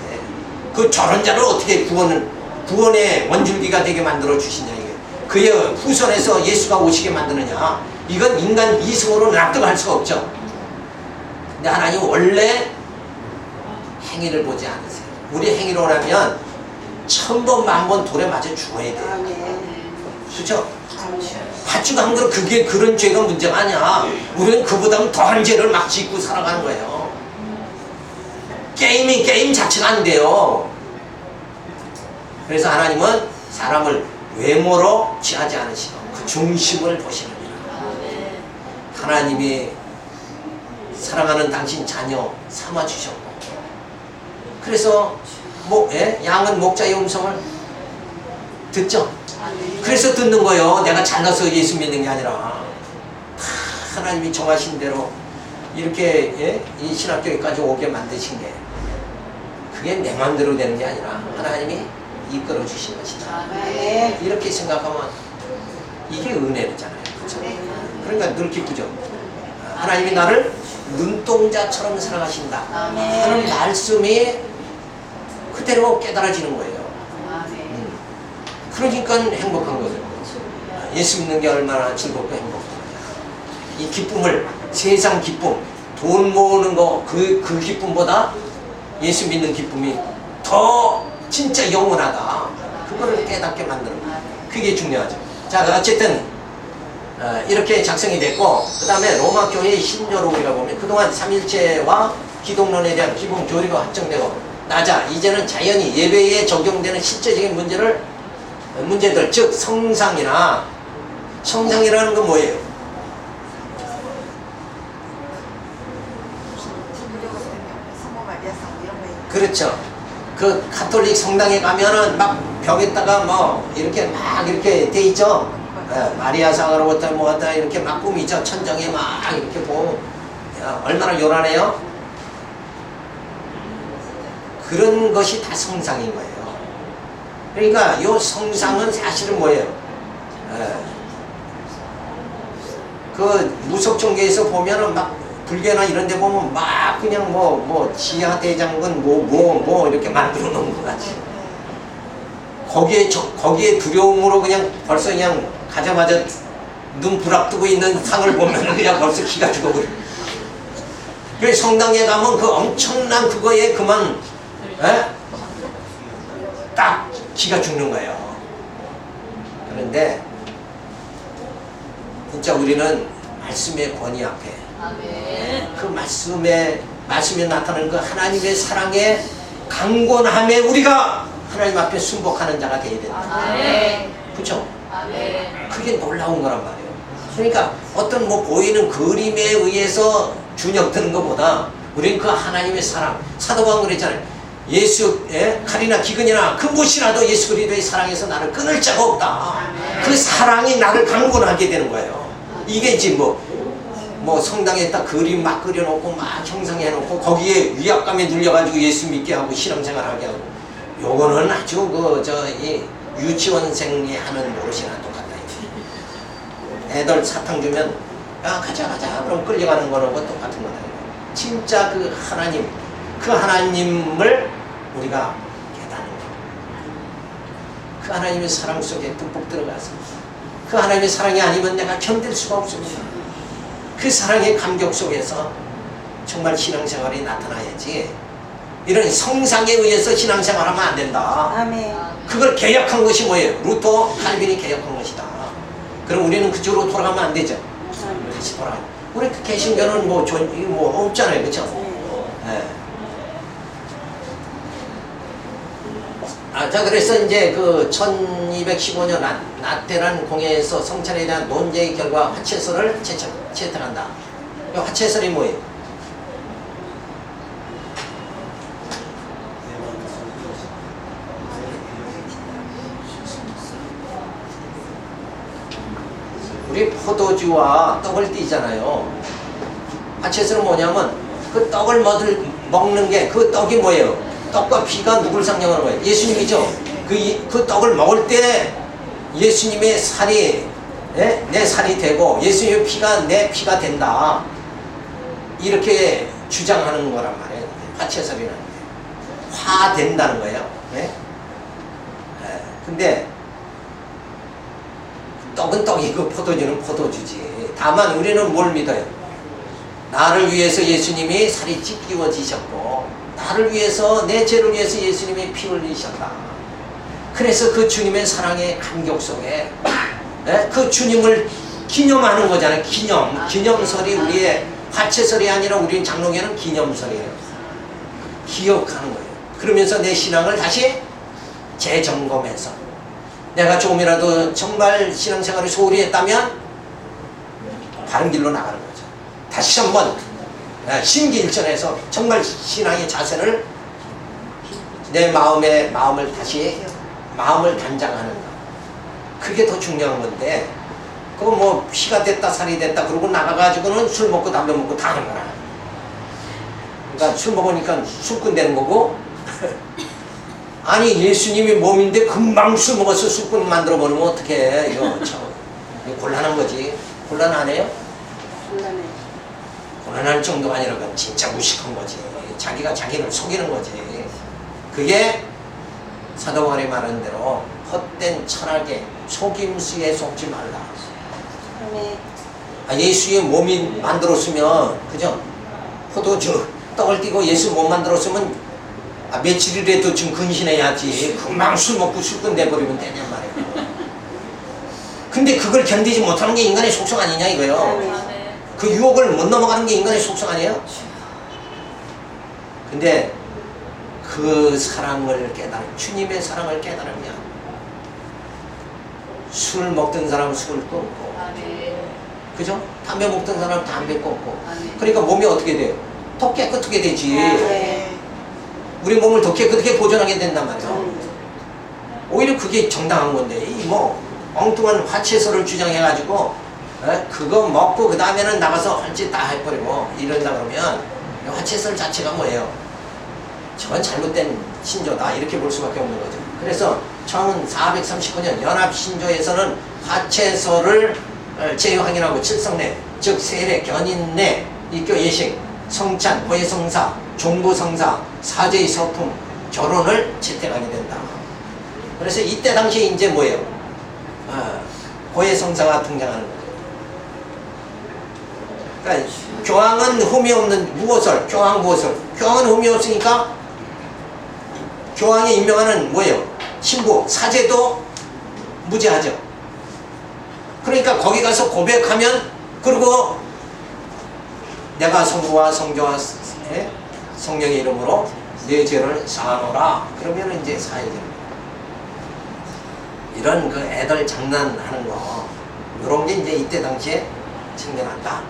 그 저런 자를 어떻게 구원의 원줄기가 되게 만들어 주시냐. 이게. 그의 후손에서 예수가 오시게 만드느냐. 이건 인간 이성으로 납득할 수가 없죠. 근데 하나님 원래 행위를 보지 않으세요. 우리 행위로라면 1000번 만번 돌에 맞아 죽어야 돼요. 그렇죠? 팥죽한 건 그게 그런 죄가 문제가 아니야. 우리는 그보다 더한 죄를 막 짓고 살아가는 거예요. 게임 자체가 안 돼요. 그래서 하나님은 사람을 외모로 취하지 않으시고 그 중심을 보시는 거예요. 하나님이 사랑하는 당신 자녀 삼아주셨고 그래서 양은 목자의 음성을 듣죠. 그래서 듣는 거예요. 내가 잘나서 예수 믿는 게 아니라 하나님이 정하신 대로 이렇게 이 신학교까지 오게 만드신 게 그게 내 마음대로 되는 게 아니라 하나님이 이끌어 주신 것이다. 이렇게 생각하면 이게 은혜잖아요. 그렇죠? 그러니까 늘 기쁘죠. 하나님이 나를 눈동자처럼 사랑하신다 하는 말씀이 그대로 깨달아지는 거예요. 그러니까 행복한 거죠. 예수 믿는 게 얼마나 즐겁고 행복한 거냐. 이 기쁨을 세상 기쁨, 돈 모으는 거 그 기쁨보다 예수 믿는 기쁨이 더 진짜 영원하다. 그거를 깨닫게 만드는 거예요. 그게 중요하죠. 자, 어쨌든 이렇게 작성이 됐고, 그 다음에 로마 교회의 신조로 우리가 보면 그동안 삼일체와 기독론에 대한 기본 교리가 확정되고, 나자 이제는 자연히 예배에 적용되는 실제적인 문제들, 즉 성상이라는 건 뭐예요? 그렇죠. 그 가톨릭 성당에 가면은 막 벽에다가 뭐 이렇게 막 이렇게 돼 있죠. 마리아상으로부터 뭐다 이렇게 막 꾸미죠. 천정에 막 이렇게 보면 얼마나 요란해요. 그런 것이 다 성상인 거예요. 그러니까 요 성상은 사실은 뭐예요? 그 무속 종교에서 보면은 막 불교나 이런 데 보면 막 그냥 뭐 지하 대장군 뭐 이렇게 만들어 놓은 것 같이. 거기에 두려움으로 그냥 벌써 그냥 가자마자 눈 부락뜨고 있는 상을 보면 그냥 벌써 기가 죽어버려. 그래서 성당에 가면 그 엄청난 그거에 그만 딱 기가 죽는 거예요. 그런데 진짜 우리는 말씀의 권위 앞에 그 말씀에 나타나는 그 하나님의 사랑의 강권함에 우리가 하나님 앞에 순복하는 자가 되어야 된다. 그렇죠? 그게 놀라운 거란 말이에요. 그러니까 어떤 뭐 보이는 그림에 의해서 준역드는 것보다 우리는 그 하나님의 사랑, 사도 바울은 그랬잖아요. 예수의 칼이나 기근이나 그 무엇이라도 예수 그리스도의 사랑에서 나를 끊을 자가 없다. 그 사랑이 나를 강권하게 되는 거예요. 이게 지금 뭐 성당에 딱 그림 막 그려놓고 막 형상해놓고 거기에 위압감에 눌려가지고 예수 믿게 하고 신앙생활하게 하고, 요거는 아주 이 유치원생이 하는 노릇이나 똑같다. 애들 사탕 주면 야 가자 그럼 끌려가는 거는 똑같은 거다. 진짜 그 하나님을 우리가 깨닫는 거예요. 그 하나님의 사랑 속에 듬뿍 들어가서 그 하나님의 사랑이 아니면 내가 견딜 수가 없습니다. 그 사랑의 감격 속에서 정말 신앙생활이 나타나야지, 이런 성상에 의해서 신앙생활하면 안 된다. 아멘. 그걸 개혁한 것이 뭐예요? 루터, 칼빈이 개혁한 것이다. 그럼 우리는 그쪽으로 돌아가면 안 되죠. 다시 돌아가요. 우리 그 개신교는 뭐 없잖아요, 그렇죠? 네. 자, 그래서 이제 그 1215년 나테란 공회에서 성찬에 대한 논쟁의 결과 화채설을 채택한다. 화채설이 뭐예요? 우리 포도주와 떡을 띠잖아요. 화채설은 뭐냐면 그 떡을 먹는 게, 그 떡이 뭐예요? 떡과 피가 누굴 상징하는 거예요? 예수님이죠. 그 떡을 먹을 때 예수님의 살이 내 살이 되고 예수님의 피가 내 피가 된다. 이렇게 주장하는 거란 말이에요. 화채설이라는 게. 화된다는 거예요. 근데 떡은 떡이고 포도주는 포도주지. 다만 우리는 뭘 믿어요? 나를 위해서 예수님이 살이 찢기워지셨고, 나를 위해서, 내 죄를 위해서 예수님이 피 흘리셨다. 그래서 그 주님의 사랑의 감격 속에 그 주님을 기념하는 거잖아요. 기념설이 우리의 화채설이 아니라 우리는 장로교는 기념설이에요. 기억하는 거예요. 그러면서 내 신앙을 다시 재점검해서 내가 조금이라도 정말 신앙생활이 소홀히 했다면 바른 길로 나가는 거죠. 다시 한번 심기일전해서 정말 신앙의 자세를, 내 마음을 다시 마음을 단장하는 거, 그게 더 중요한 건데, 그거 뭐 피가 됐다 살이 됐다 그러고 나가가지고는 술 먹고 담배 먹고 다 하는 거라. 그러니까 술 먹으니까 술꾼 되는 거고 아니 예수님이 몸인데 금방 술 먹어서 술꾼 만들어 버리면 어떡해. 이거 곤란한 거지. 곤란 안 해요? 곤란해. 곤란할 정도가 아니라 그건 진짜 무식한 거지. 자기가 자기를 속이는 거지. 그게 사도 바울이 말한 대로 헛된 철학에 속임수에 속지 말라. 아멘. 예수의 몸이 만들었으면, 그죠? 포도주 떡을 띠고 예수 몸 만들었으면 며칠이라도 좀 근신해야지. 금방 술 먹고 술꾼 돼버리면 되냔 말이에요. 근데 그걸 견디지 못하는 게 인간의 속성 아니냐 이거요. 아멘. 그 유혹을 못 넘어가는 게 인간의 속성 아니에요? 근데 그 사랑을 주님의 사랑을 깨달으면 술 먹던 사람은 술을 끊고, 그죠? 담배 먹던 사람은 담배 끊고. 그러니까 몸이 어떻게 돼요? 더 깨끗하게 되지. 네. 우리 몸을 더 깨끗하게 보존하게 된단 말이에요. 오히려 그게 정당한 건데, 이 뭐 엉뚱한 화채소를 주장해가지고 그거 먹고 그 다음에는 나가서 할 짓 다 해버리고 이런다 그러면 화채소 자체가 뭐예요? 저건 잘못된 신조다 이렇게 볼 수밖에 없는 거죠. 그래서 1439년 연합신조에서는 화채소를 제휴하기하고 칠성례, 즉 세례, 견인례, 입교 예식, 성찬, 고해성사, 종부성사, 사제의 서품, 결혼을 채택하게 된다. 그래서 이때 당시에 이제 뭐예요? 고해성사가 등장하는 거예요. 그러니까 교황은 흠이 없는 무호설, 교황 무호설. 교황은 흠이 없으니까 교황이 임명하는 뭐예요? 신부, 사제도 무죄하죠. 그러니까 거기 가서 고백하면, 그리고 내가 성부와 성자와 성령의 이름으로 내 죄를 사하노라. 그러면 이제 사해야 됩니다. 이런 그 애들 장난하는 거, 이런 게 이제 이때 당시에 생겨났다.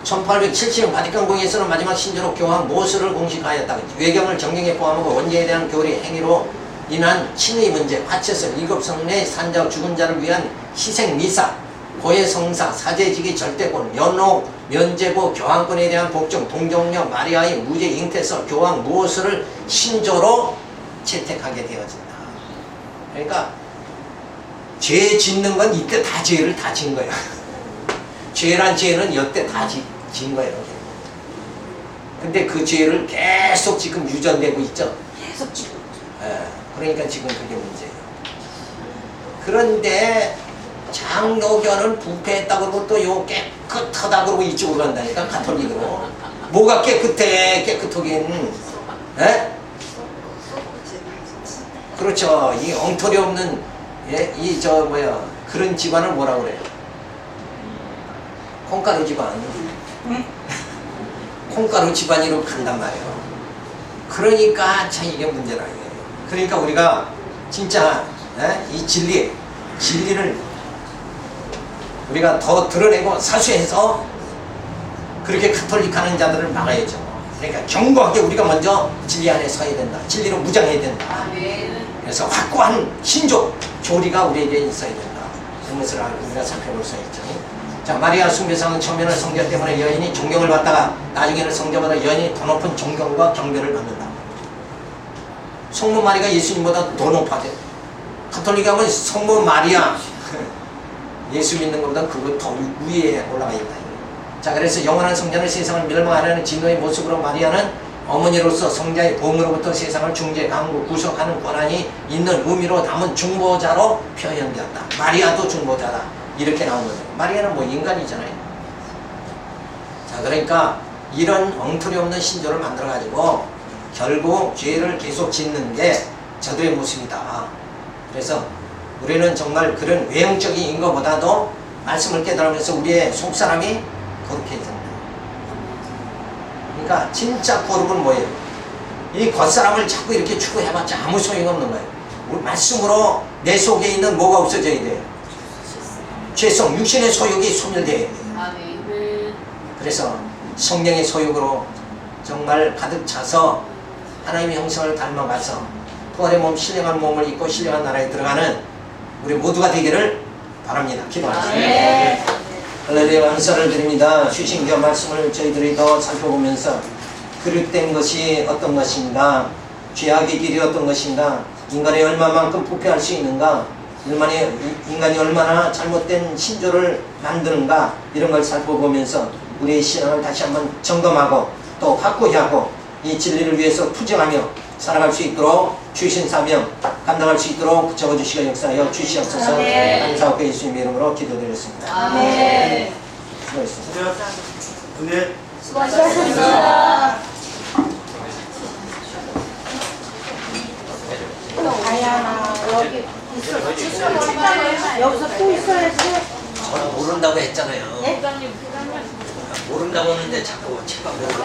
1870년 바티칸 공의에서는 마지막 신조로 교황 모스를 공식하였다. 외경을 정경에 포함하고 원죄에 대한 교리 행위로 인한 친의 문제, 화채설, 일곱성례 산자 죽은 자를 위한 희생 미사, 고해 성사, 사제직의 절대권, 면옥, 면제부, 교황권에 대한 복종, 동정녀, 마리아의 무죄 잉태설, 교황 무엇을 신조로 채택하게 되어진다. 그러니까 죄 짓는 건 이때 다 죄를 다 진 거야. 죄란 죄는 여태 다 진 거예요. 근데 그 죄를 계속 지금 유전되고 있죠. 계속 지금. 그러니까 지금 그게 문제예요. 그런데 장로교는 부패했다 그러고 또 요 깨끗하다 그러고 이쪽으로 간다니까, 가톨릭으로. 뭐가 깨끗해? 깨끗하긴. 그렇죠. 이 엉터리 없는 그런 집안을 뭐라 그래요? 콩가루 집안. 콩가루 집안으로 간단 말이에요. 그러니까 참 이게 문제라 이거예요. 그러니까 우리가 진짜 이 진리를 우리가 더 드러내고 사수해서 그렇게 카톨릭하는 자들을 막아야죠. 그러니까 견고하게 우리가 먼저 진리 안에 서야 된다. 진리로 무장해야 된다. 그래서 확고한 신조, 교리가 우리에게 있어야 된다. 그런 것을 우리가 살펴볼 수 있죠. 자, 마리아 숭배상은 처음에는 성자 때문에 여인이 존경을 받다가 나중에는 성자보다 여인이 더 높은 존경과 경배를 받는다. 성모 마리가 예수님보다 더 높아져. 가톨릭 하면 성모 마리아 예수 믿는 것보다 그거 더 위에 올라가 있다. 자, 그래서 영원한 성자는 세상을 멸망하려는 진노의 모습으로 마리아는 어머니로서 성자의 보험으로부터 세상을 중재, 강구, 구속하는 권한이 있는 의미로 담은 중보자로 표현되었다. 마리아도 중보자다. 이렇게 나온 거죠. 마리아는 뭐 인간이잖아요. 자, 그러니까 이런 엉터리 없는 신조를 만들어가지고 결국 죄를 계속 짓는 게 저들의 모습이다. 그래서 우리는 정말 그런 외형적인 인거보다도 말씀을 깨달으면서 우리의 속사람이 거룩해진다. 그러니까 진짜 거룩은 뭐예요? 이 겉사람을 자꾸 이렇게 추구해봤자 아무 소용없는 거예요. 우리 말씀으로 내 속에 있는 뭐가 없어져야 돼요? 죄성, 육신의 소욕이 소멸되어야 돼요. 그래서 성령의 소욕으로 정말 가득 차서 하나님의 형상을 닮아가서 부활의 몸, 신령한 몸을 입고 신령한 나라에 들어가는 우리 모두가 되기를 바랍니다. 기도하겠습니다. 할렐루야, 감사를 드립니다. 주신 말씀을 저희들이 더 살펴보면서 그릇된 것이 어떤 것인가, 죄악의 길이 어떤 것인가, 인간이 얼마만큼 부패할 수 있는가, 인간이 얼마나 잘못된 신조를 만드는가, 이런 걸 살펴보면서 우리의 신앙을 다시 한번 점검하고 또 확고히 하고 이 진리를 위해서 투쟁하며 살아갈 수 있도록 주신 사명 감당할 수 있도록 적어주시고 역사하여 주시옵소서. 감사하고 예수님의 이름으로 기도드렸습니다. 아멘. 수고하셨습니다. 네. 수고하셨습니다. 다이아나 여기 여기서 또 있어야지. 저는 모른다고 했잖아요. 네? 모른다고 했는데 자꾸 제가 모르고.